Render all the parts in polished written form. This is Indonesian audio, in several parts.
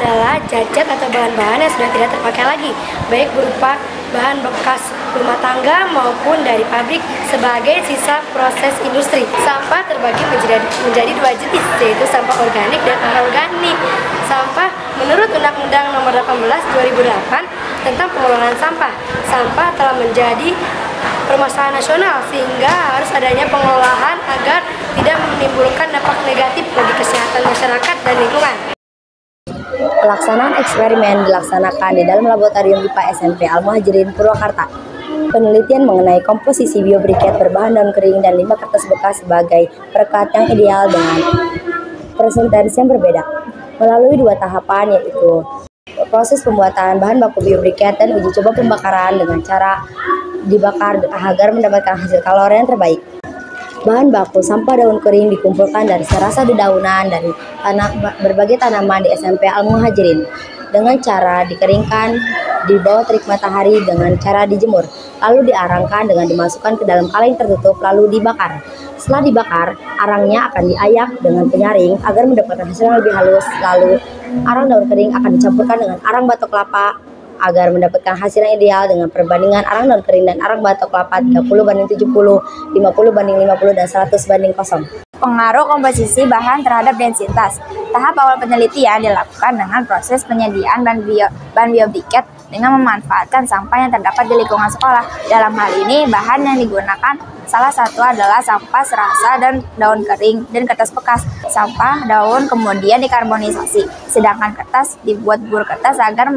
adalah jajat atau bahan-bahan yang sudah tidak terpakai lagi, baik berupa bahan bekas rumah tangga maupun dari pabrik sebagai sisa proses industri. Sampah terbagi menjadi dua jenis, yaitu sampah organik dan anorganik. Sampah menurut Undang-Undang Nomor 18 2008 tentang pengelolaan sampah, sampah telah menjadi permasalahan nasional sehingga harus adanya pengelolaan agar tidak menimbulkan dampak negatif bagi kesehatan masyarakat dan lingkungan. Pelaksanaan eksperimen dilaksanakan di dalam laboratorium IPA SMP Al-Muhajirin, Purwakarta. Penelitian mengenai komposisi biobriket berbahan daun kering dan limbah kertas bekas sebagai perekat yang ideal dengan presentasi yang berbeda. Melalui dua tahapan, yaitu proses pembuatan bahan baku biobriket dan uji coba pembakaran dengan cara dibakar agar mendapatkan hasil kalori yang terbaik. Bahan baku sampah daun kering dikumpulkan dari serasa dedaunan dari berbagai tanaman di SMP Al-Muhajirin dengan cara dikeringkan di bawah terik matahari dengan cara dijemur, lalu diarangkan dengan dimasukkan ke dalam kaleng tertutup lalu dibakar. Setelah dibakar, arangnya akan diayak dengan penyaring agar mendapatkan hasil yang lebih halus. Lalu arang daun kering akan dicampurkan dengan arang batok kelapa agar mendapatkan hasil yang ideal dengan perbandingan arang daun kering dan arang batok kelapa 30:70, 50:50, dan 100:0. Pengaruh komposisi bahan terhadap densitas. Tahap awal penelitian dilakukan dengan proses penyediaan bahan biobriket dengan memanfaatkan sampah yang terdapat di lingkungan sekolah. Dalam hal ini, bahan yang digunakan salah satu adalah sampah serasa dan daun kering dan kertas bekas. Sampah daun kemudian dikarbonisasi, sedangkan kertas dibuat bubur kertas agar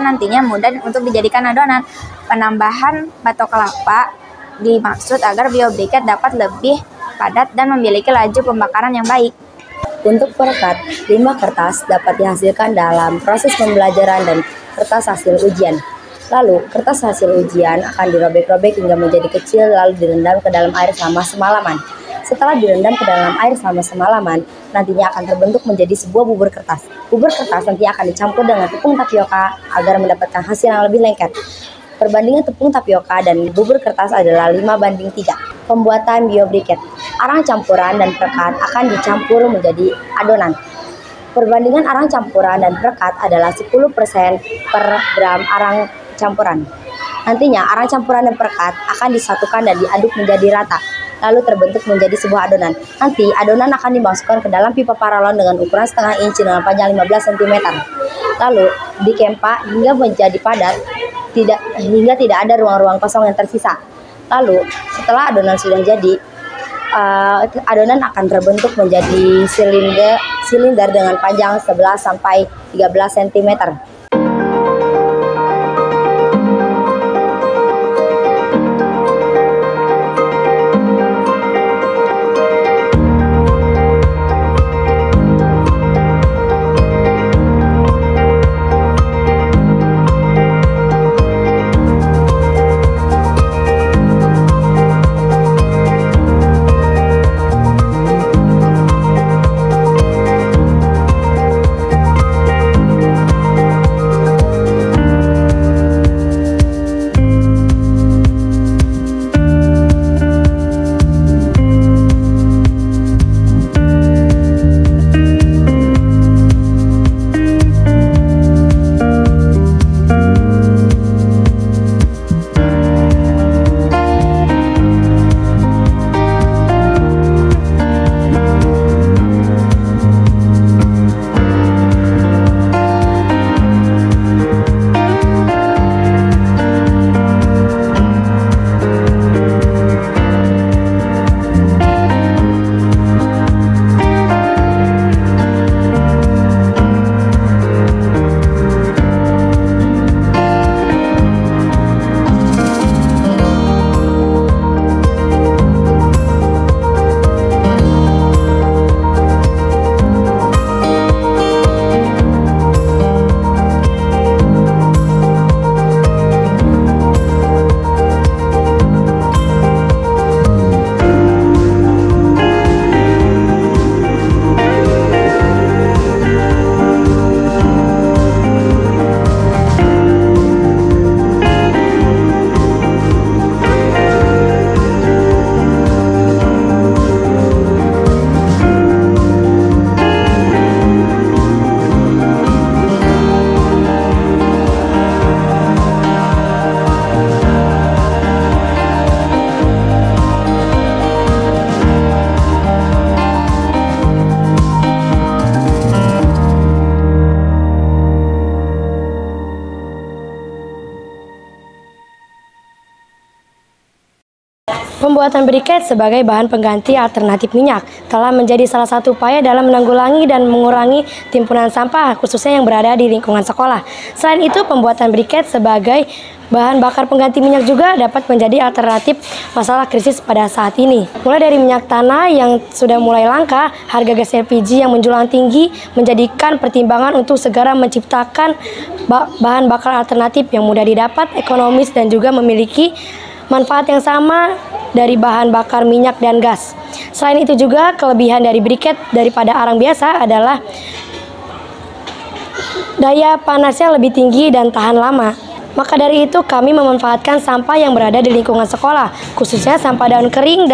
nantinya mudah untuk dijadikan adonan. Penambahan batok kelapa dimaksud agar biobriket dapat lebih padat dan memiliki laju pembakaran yang baik. Untuk perekat, limbah kertas dapat dihasilkan dalam proses pembelajaran dan kertas hasil ujian. Lalu, kertas hasil ujian akan dirobek-robek hingga menjadi kecil lalu direndam ke dalam air selama semalaman. Setelah direndam ke dalam air selama semalaman, nantinya akan terbentuk menjadi sebuah bubur kertas. Bubur kertas nanti akan dicampur dengan tepung tapioka agar mendapatkan hasil yang lebih lengket. Perbandingan tepung tapioka dan bubur kertas adalah 5:3. Pembuatan biobriket. Arang campuran dan perekat akan dicampur menjadi adonan. Perbandingan arang campuran dan perekat adalah 10% per gram arang campuran. Nantinya arang campuran dan perekat akan disatukan dan diaduk menjadi rata, lalu terbentuk menjadi sebuah adonan. Nanti adonan akan dimasukkan ke dalam pipa paralon dengan ukuran setengah inci dengan panjang 15 cm. Lalu dikempa hingga menjadi padat, hingga tidak ada ruang-ruang kosong yang tersisa. Lalu setelah adonan sudah jadi, adonan akan terbentuk menjadi silinder dengan panjang 11 sampai 13 cm. Pembuatan briket sebagai bahan pengganti alternatif minyak telah menjadi salah satu upaya dalam menanggulangi dan mengurangi timbunan sampah khususnya yang berada di lingkungan sekolah. Selain itu, pembuatan briket sebagai bahan bakar pengganti minyak juga dapat menjadi alternatif masalah krisis pada saat ini. Mulai dari minyak tanah yang sudah mulai langka, harga gas LPG yang menjulang tinggi menjadikan pertimbangan untuk segera menciptakan bahan bakar alternatif yang mudah didapat, ekonomis, dan juga memiliki manfaat yang sama dari bahan bakar minyak dan gas. Selain itu juga kelebihan dari briket daripada arang biasa adalah daya panasnya lebih tinggi dan tahan lama. Maka dari itu kami memanfaatkan sampah yang berada di lingkungan sekolah, khususnya sampah daun kering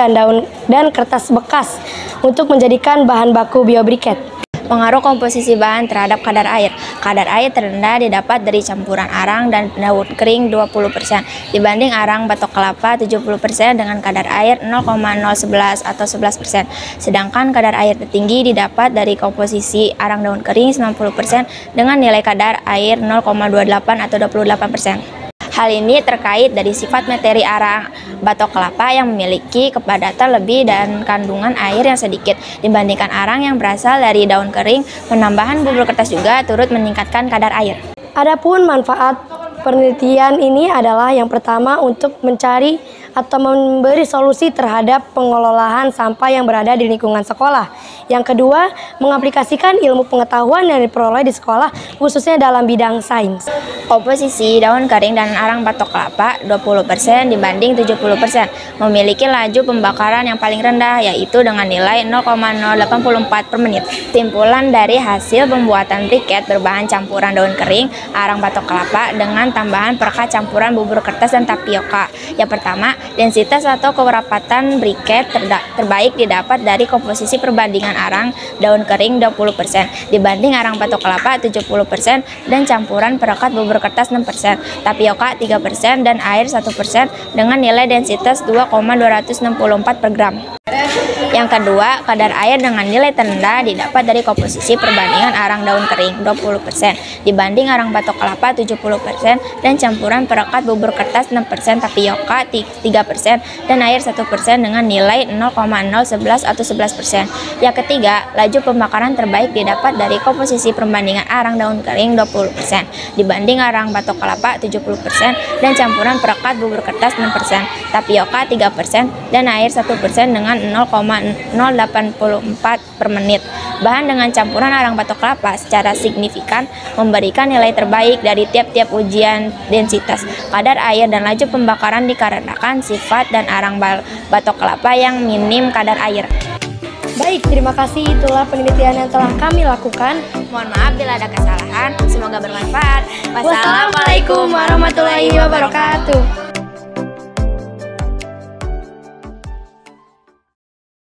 dan kertas bekas untuk menjadikan bahan baku biobriket. Pengaruh komposisi bahan terhadap kadar air. Kadar air terendah didapat dari campuran arang dan daun kering 20% dibanding arang batok kelapa 70% dengan kadar air 0,011 atau 11%. Sedangkan kadar air tertinggi didapat dari komposisi arang daun kering 90% dengan nilai kadar air 0,28 atau 28%. Hal ini terkait dari sifat materi arang batok kelapa yang memiliki kepadatan lebih dan kandungan air yang sedikit dibandingkan arang yang berasal dari daun kering. Penambahan bubur kertas juga turut meningkatkan kadar air. Adapun manfaat penelitian ini adalah yang pertama untuk mencari atau memberi solusi terhadap pengelolaan sampah yang berada di lingkungan sekolah. Yang kedua, mengaplikasikan ilmu pengetahuan yang diperoleh di sekolah khususnya dalam bidang sains. Komposisi daun kering dan arang batok kelapa 20% dibanding 70% memiliki laju pembakaran yang paling rendah yaitu dengan nilai 0,084 per menit. Simpulan dari hasil pembuatan briket berbahan campuran daun kering, arang batok kelapa dengan tambahan perekat campuran bubur kertas dan tapioka. Yang pertama, densitas atau kerapatan briket terbaik didapat dari komposisi perbandingan arang daun kering 20% dibanding arang batok kelapa 70% dan campuran perekat bubur kertas 6%, tapioka 3% dan air 1% dengan nilai densitas 2,264 per gram. Yang kedua, kadar air dengan nilai terendah didapat dari komposisi perbandingan arang daun kering 20% dibanding arang batok kelapa 70% dan campuran perekat bubur kertas 6%, tapioka 3% dan air 1% dengan nilai 0,011 atau 11%. Yang ketiga, laju pembakaran terbaik didapat dari komposisi perbandingan arang daun kering 20% dibanding arang batok kelapa 70% dan campuran perekat bubur kertas 6%, tapioka 3% dan air 1% dengan 0,084 per menit. Bahan dengan campuran arang batok kelapa secara signifikan memberikan nilai terbaik dari tiap-tiap ujian densitas, kadar air dan laju pembakaran dikarenakan sifat dan arang batok kelapa yang minim kadar air. Baik, terima kasih. Itulah penelitian yang telah kami lakukan. Mohon maaf bila ada kesalahan. Semoga bermanfaat. Wassalamualaikum warahmatullahi wabarakatuh.